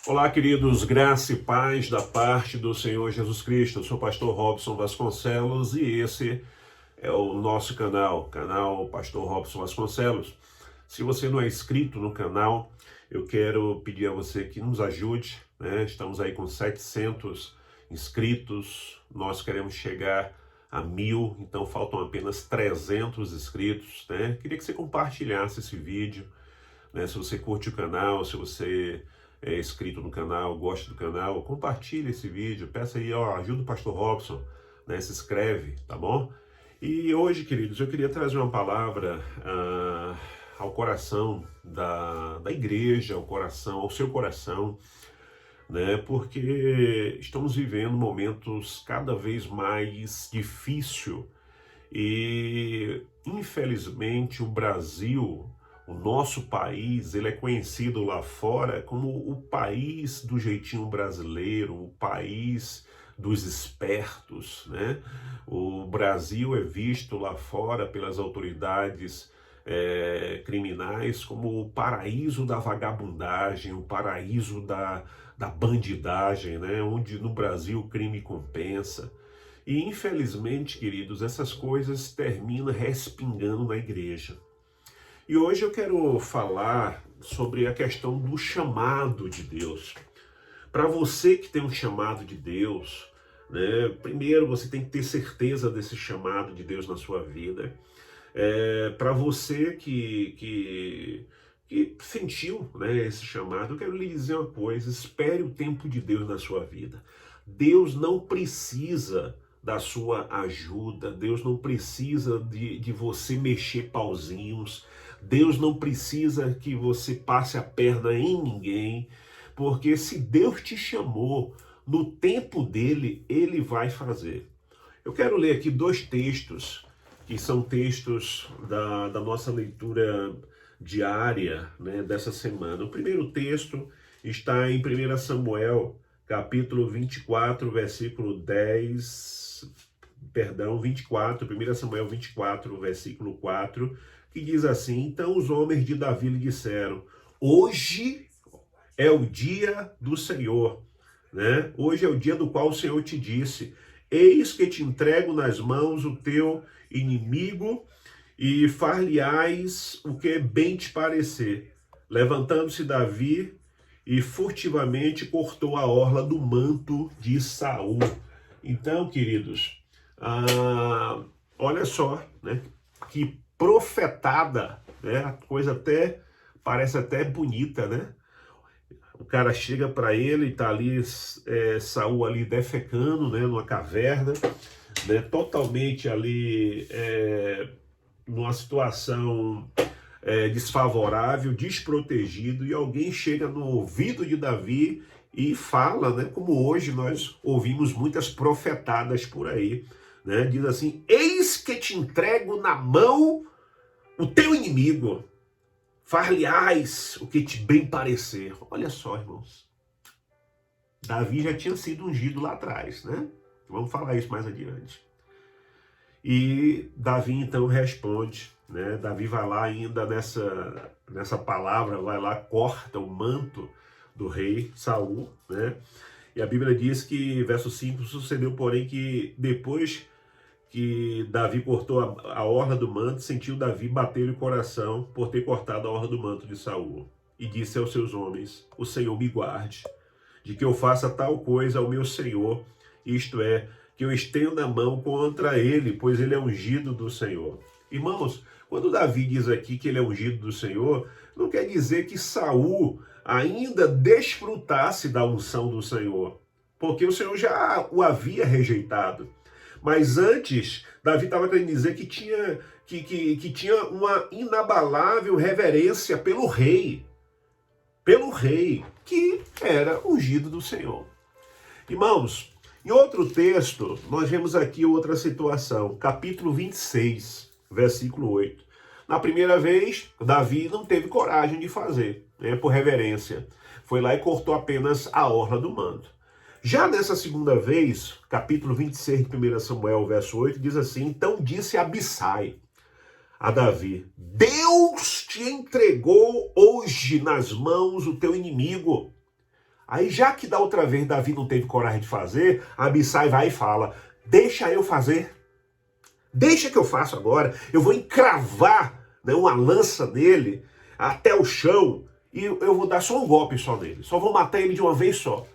Olá, queridos, graça e paz da parte do Senhor Jesus Cristo. Eu sou o pastor Robson Vasconcelos e esse é o nosso canal Pastor Robson Vasconcelos. Se você não é inscrito no canal, eu quero pedir a você que nos ajude, né? Estamos aí com 700 inscritos, nós queremos chegar a 1000, então faltam apenas 300 inscritos, né? Queria que você compartilhasse esse vídeo, né? Se você curte o canal, se você é inscrito no canal, gosta do canal, compartilhe esse vídeo, peça aí, ajuda o pastor Robson, né? Se inscreve, tá bom? E hoje, queridos, eu queria trazer uma palavra ao coração da igreja, ao seu coração, né? Porque estamos vivendo momentos cada vez mais difíceis e, infelizmente, o nosso país, ele é conhecido lá fora como o país do jeitinho brasileiro, o país dos espertos, né? O Brasil é visto lá fora pelas autoridades criminais como o paraíso da vagabundagem, o paraíso da bandidagem, né? Onde no Brasil o crime compensa. E infelizmente, queridos, essas coisas terminam respingando na igreja. E hoje eu quero falar sobre a questão do chamado de Deus. Para você que tem um chamado de Deus, né, primeiro você tem que ter certeza desse chamado de Deus na sua vida. Para você que sentiu, né, esse chamado, eu quero lhe dizer uma coisa: espere o tempo de Deus na sua vida. Deus não precisa da sua ajuda, Deus não precisa de você mexer pauzinhos, Deus não precisa que você passe a perna em ninguém, porque se Deus te chamou, no tempo dele, ele vai fazer. Eu quero ler aqui dois textos, que são textos da nossa leitura diária, né, dessa semana. O primeiro texto está em 1 Samuel, capítulo 24, versículo 24, 1 Samuel 24, versículo 4, que diz assim: então os homens de Davi lhe disseram: hoje é o dia do Senhor, né? Hoje é o dia do qual o Senhor te disse: eis que te entrego nas mãos o teu inimigo e far-lhe-ás o que bem te parecer. Levantando-se Davi e furtivamente cortou a orla do manto de Saul. Então, queridos, olha só, né? Que profetada, né? A coisa até parece até bonita, né? O cara chega para ele e tá ali Saul ali defecando, né? Numa caverna, né? Totalmente ali numa situação desfavorável, desprotegido, e alguém chega no ouvido de Davi e fala, né? Como hoje nós ouvimos muitas profetadas por aí, né? Diz assim: eis que te entrego na mão o teu inimigo, far-lhe-ás o que te bem parecer. Olha só, irmãos, Davi já tinha sido ungido lá atrás, né? Vamos falar isso mais adiante. E Davi então responde, né? Davi vai lá ainda nessa palavra, vai lá, corta o manto do rei Saul, né? E a Bíblia diz que, verso 5, sucedeu, porém, que depois que Davi cortou a orla do manto, sentiu Davi bater-lhe o coração por ter cortado a orla do manto de Saul. E disse aos seus homens: o Senhor me guarde, de que eu faça tal coisa ao meu Senhor, isto é, que eu estenda a mão contra ele, pois ele é ungido do Senhor. Irmãos, quando Davi diz aqui que ele é ungido do Senhor, não quer dizer que Saul ainda desfrutasse da unção do Senhor, porque o Senhor já o havia rejeitado. Mas antes, Davi estava querendo dizer que tinha uma inabalável reverência pelo rei, que era ungido do Senhor. Irmãos, em outro texto, nós vemos aqui outra situação, capítulo 26, versículo 8. Na primeira vez, Davi não teve coragem de fazer, né, por reverência. Foi lá e cortou apenas a orla do manto. Já nessa segunda vez, capítulo 26 de 1 Samuel, verso 8, diz assim: então disse Abissai a Davi: Deus te entregou hoje nas mãos o teu inimigo. Aí, já que da outra vez Davi não teve coragem de fazer, Abissai vai e fala, deixa eu fazer. Deixa que eu faço agora. Eu vou encravar, né, uma lança nele até o chão e eu vou dar só um golpe só nele. Só vou matar ele de uma vez só.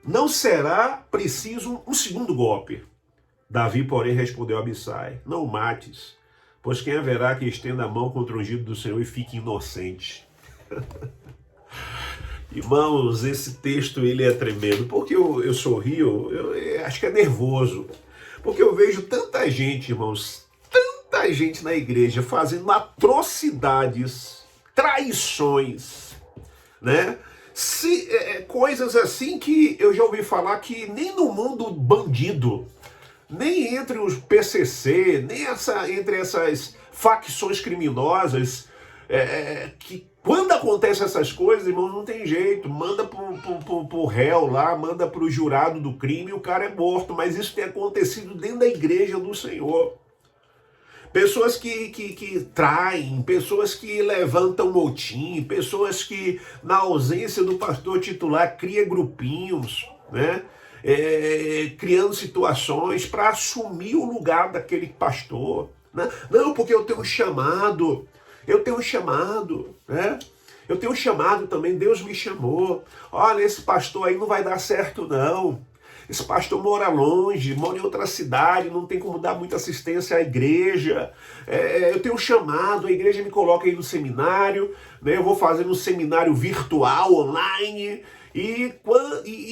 Não será preciso um segundo golpe. Davi, porém, respondeu a Abissai, não o mates, pois quem haverá que estenda a mão contra o ungido do Senhor e fique inocente? Irmãos, esse texto ele é tremendo. Porque eu sorrio, eu acho que é nervoso. Porque eu vejo tanta gente, irmãos, tanta gente na igreja fazendo atrocidades, traições, né? Coisas assim que eu já ouvi falar que nem no mundo bandido, nem entre os PCC, nem entre essas facções criminosas, que quando acontecem essas coisas, irmão, não tem jeito, manda pro réu lá, manda pro jurado do crime e o cara é morto, mas isso tem acontecido dentro da igreja do Senhor. Pessoas que traem, pessoas que levantam motim, pessoas que, na ausência do pastor titular, cria grupinhos, né? Criando situações para assumir o lugar daquele pastor. Né? Não, porque eu tenho um chamado, né? Eu tenho um chamado também, Deus me chamou. Olha, esse pastor aí não vai dar certo não. Esse pastor mora longe, mora em outra cidade, não tem como dar muita assistência à igreja. Eu tenho um chamado, a igreja me coloca aí no seminário, né? Eu vou fazer um seminário virtual, online, e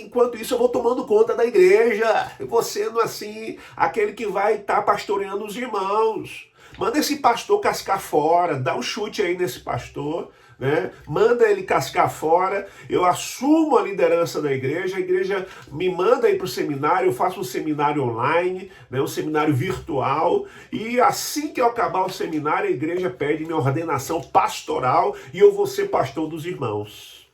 enquanto isso eu vou tomando conta da igreja. Eu vou sendo assim, aquele que vai estar pastoreando os irmãos. Manda esse pastor cascar fora, dá um chute aí nesse pastor, né? Manda ele cascar fora, eu assumo a liderança da igreja, a igreja me manda aí para o seminário, eu faço um seminário online, né? Um seminário virtual, e assim que eu acabar o seminário, a igreja pede minha ordenação pastoral e eu vou ser pastor dos irmãos.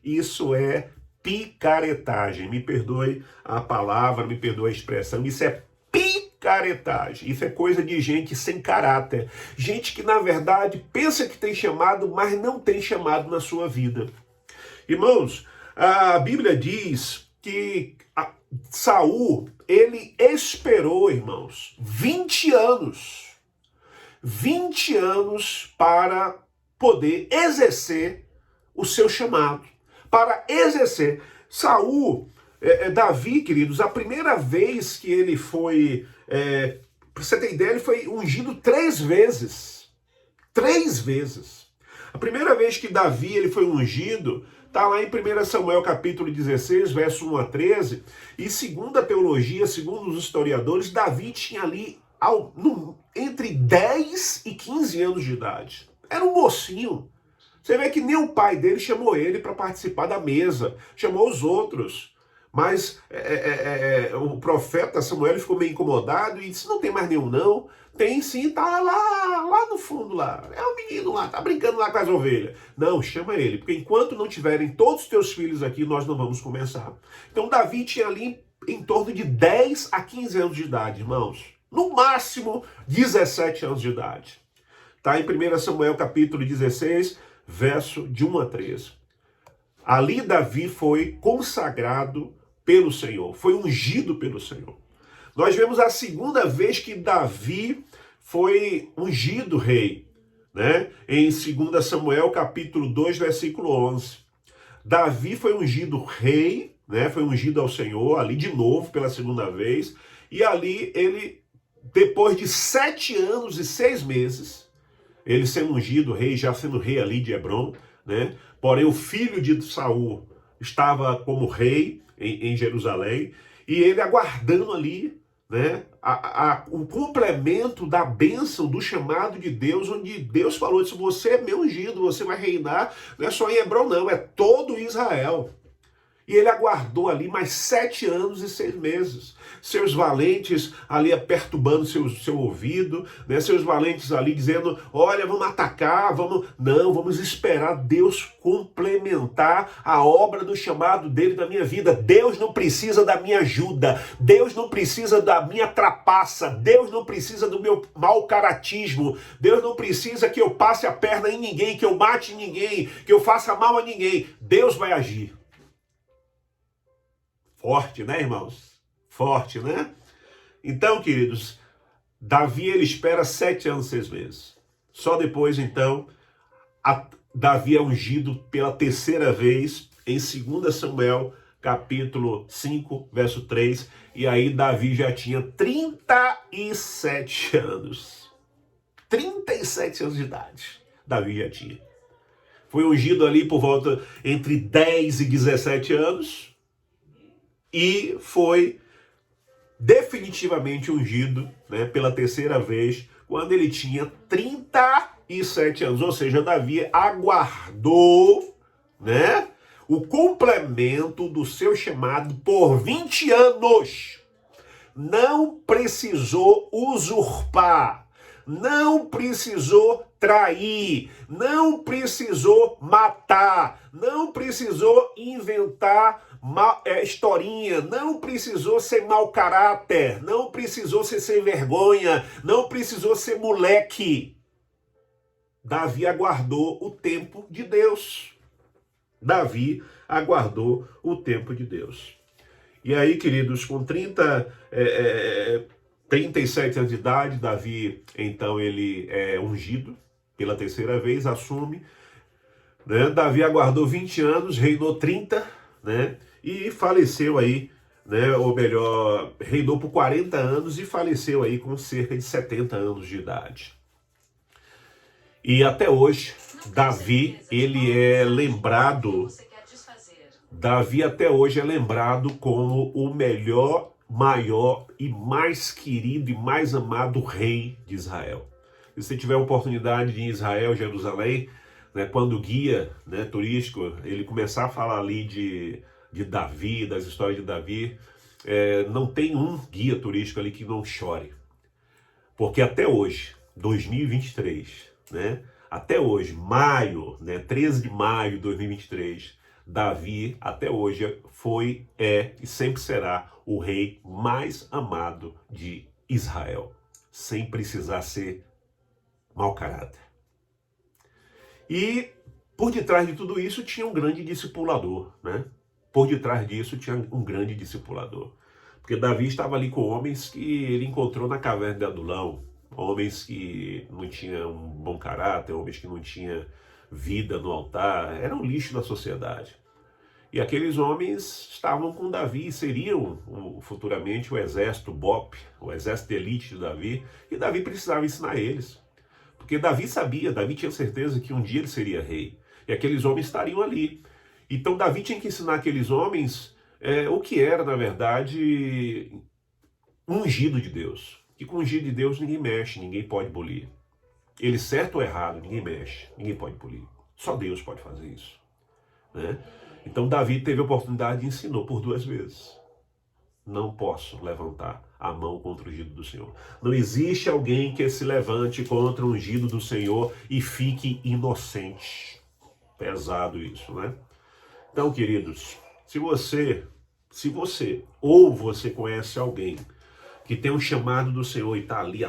Isso é picaretagem, me perdoe a palavra, me perdoe a expressão, isso é picaretagem, isso é coisa de gente sem caráter, gente que na verdade pensa que tem chamado, mas não tem chamado na sua vida. Irmãos, a Bíblia diz que Saul, ele esperou, irmãos, 20 anos para poder exercer o seu chamado, para exercer. Saul, Davi, queridos, a primeira vez que ele foi, para você ter ideia, ele foi ungido 3 vezes. 3 vezes. A primeira vez que Davi ele foi ungido, está lá em 1 Samuel capítulo 16, verso 1 a 13, e segundo a teologia, segundo os historiadores, Davi tinha ali entre 10 e 15 anos de idade. Era um mocinho. Você vê que nem o pai dele chamou ele para participar da mesa, chamou os outros. Mas o profeta Samuel ficou meio incomodado e disse, não tem mais nenhum não? Tem sim, tá lá no fundo lá. É um menino lá, tá brincando lá com as ovelhas. Não, chama ele, porque enquanto não tiverem todos os teus filhos aqui, nós não vamos começar. Então Davi tinha ali em torno de 10 a 15 anos de idade, irmãos. No máximo 17 anos de idade. Tá em 1 Samuel capítulo 16, verso de 1 a 13. Ali Davi foi consagrado pelo Senhor, foi ungido pelo Senhor. Nós vemos a segunda vez que Davi foi ungido rei, né? Em 2 Samuel capítulo 2, versículo 11. Davi foi ungido rei, né? Foi ungido ao Senhor, ali de novo pela segunda vez, e ali ele, depois de 7 anos e 6 meses, ele sendo ungido rei, já sendo rei ali de Hebrom, né? Porém o filho de Saul estava como rei em Jerusalém, e ele aguardando ali, né, o complemento da bênção, do chamado de Deus, onde Deus falou, disse, você é meu ungido, você vai reinar, não é só em Hebrom não, é todo Israel. E ele aguardou ali mais 7 anos e 6 meses. Seus valentes ali perturbando seu ouvido, né? Seus valentes ali dizendo, olha, vamos atacar, vamos esperar Deus complementar a obra do chamado dele na minha vida. Deus não precisa da minha ajuda, Deus não precisa da minha trapaça, Deus não precisa do meu mau caratismo, Deus não precisa que eu passe a perna em ninguém, que eu mate ninguém, que eu faça mal a ninguém. Deus vai agir. Forte, né, irmãos? Forte, né? Então, queridos, Davi, ele espera 7 anos e 6 meses. Só depois, então, Davi é ungido pela terceira vez em 2 Samuel, capítulo 5, verso 3. E aí Davi já tinha 37 anos. 37 anos de idade. Davi já tinha. Foi ungido ali por volta entre 10 e 17 anos. E foi definitivamente ungido, né, pela terceira vez, quando ele tinha 37 anos. Ou seja, Davi aguardou, né, o complemento do seu chamado por 20 anos. Não precisou usurpar, não precisou trair, não precisou matar, não precisou inventar historinha, não precisou ser mau caráter, não precisou ser sem vergonha, não precisou ser moleque. Davi aguardou o tempo de Deus. Davi aguardou o tempo de Deus. E aí, queridos, com 37 anos de idade, Davi, então, ele é ungido pela terceira vez, assume, né? Davi aguardou 20 anos, reinou 30, né? E faleceu aí, né? Ou melhor, reinou por 40 anos e faleceu aí com cerca de 70 anos de idade. E até hoje, Davi, ele é lembrado, Davi até hoje é lembrado como o melhor, maior e mais querido e mais amado rei de Israel. Se você tiver a oportunidade de ir em Israel, Jerusalém, né, quando o guia, né, turístico, ele começar a falar ali de Davi, das histórias de Davi, não tem um guia turístico ali que não chore. Porque até hoje, 2023, né, até hoje, maio, né, 13 de maio de 2023, Davi, até hoje, foi, e sempre será o rei mais amado de Israel, sem precisar ser mau caráter. E por detrás de tudo isso tinha um grande discipulador, né? Por detrás disso tinha um grande discipulador. Porque Davi estava ali com homens que ele encontrou na caverna de Adulão, homens que não tinham um bom caráter, homens que não tinham vida no altar, eram lixo da sociedade. E aqueles homens estavam com Davi e seriam futuramente o exército BOP, o exército de elite de Davi, e Davi precisava ensinar eles. Porque Davi sabia, Davi tinha certeza que um dia ele seria rei, e aqueles homens estariam ali. Então Davi tinha que ensinar aqueles homens o que era, na verdade, ungido de Deus. Que com ungido de Deus ninguém mexe, ninguém pode bolir. Ele certo ou errado, ninguém mexe, ninguém pode bolir. Só Deus pode fazer isso, né? Então Davi teve a oportunidade e ensinou por 2 vezes. Não posso levantar a mão contra o ungido do Senhor. Não existe alguém que se levante contra o ungido do Senhor e fique inocente. Pesado isso, né? Então, queridos, se você ou você conhece alguém que tem um chamado do Senhor e está ali,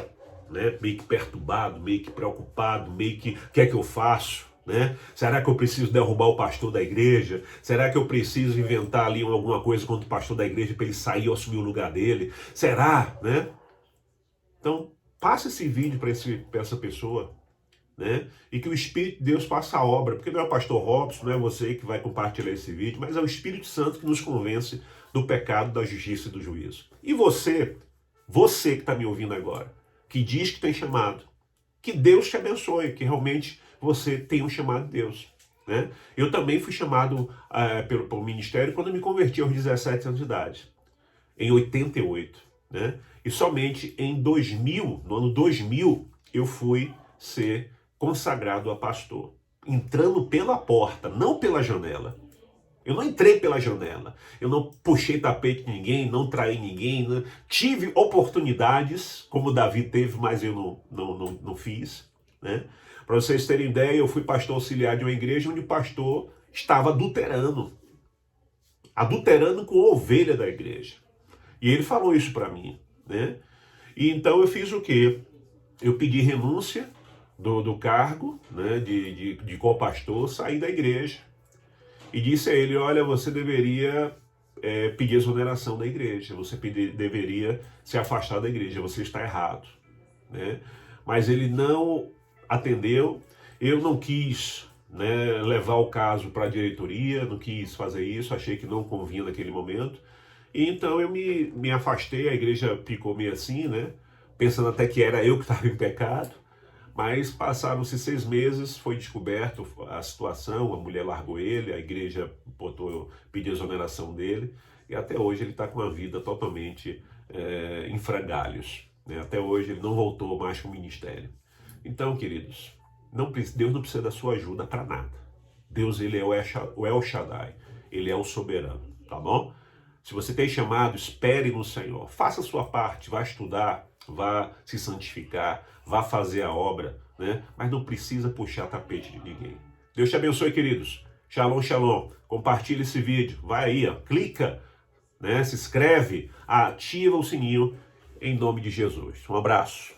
né, meio que perturbado, meio que preocupado, meio que, o que é que eu faço? Né? Será que eu preciso derrubar o pastor da igreja? Será que eu preciso inventar ali alguma coisa contra o pastor da igreja para ele sair ou assumir o lugar dele? Será? Né? Então, passa esse vídeo para essa pessoa, né? E que o Espírito de Deus faça a obra, porque não é o pastor Robson, não é você que vai compartilhar esse vídeo, mas é o Espírito Santo que nos convence do pecado, da justiça e do juízo. E você que está me ouvindo agora, que diz que tem chamado, que Deus te abençoe, que realmente você tem um chamado de Deus, né? Eu também fui chamado pelo ministério quando eu me converti aos 17 anos de idade, em 88, né? E somente em 2000, no ano 2000, eu fui ser consagrado a pastor, entrando pela porta, não pela janela. Eu não entrei pela janela, eu não puxei tapete de ninguém, não traí ninguém, né? Tive oportunidades, como Davi teve, mas eu não fiz. Né? Para vocês terem ideia, eu fui pastor auxiliar de uma igreja onde o pastor estava adulterando com a ovelha da igreja. E ele falou isso para mim. Né? E então eu fiz o quê? Eu pedi renúncia do cargo, né, de co-pastor, saí da igreja. E disse a ele, olha, você deveria pedir exoneração da igreja, você deveria se afastar da igreja, você está errado. Né? Mas ele não atendeu, eu não quis, né, levar o caso para a diretoria, não quis fazer isso, achei que não convinha naquele momento. E então eu me afastei, a igreja ficou meio assim, né, pensando até que era eu que estava em pecado. Mas passaram-se 6 meses, foi descoberto a situação, a mulher largou ele, a igreja pediu exoneração dele, e até hoje ele está com a vida totalmente em frangalhos. Né? Até hoje ele não voltou mais para o ministério. Então, queridos, Deus não precisa da sua ajuda para nada. Deus, ele é o El Shaddai, ele é o soberano, tá bom? Se você tem chamado, espere no Senhor, faça a sua parte, vá estudar, vá se santificar, vá fazer a obra, né? Mas não precisa puxar tapete de ninguém. Deus te abençoe, queridos. Shalom, shalom. Compartilhe esse vídeo. Vai aí, ó, clica, né? Se inscreve, ativa o sininho em nome de Jesus. Um abraço.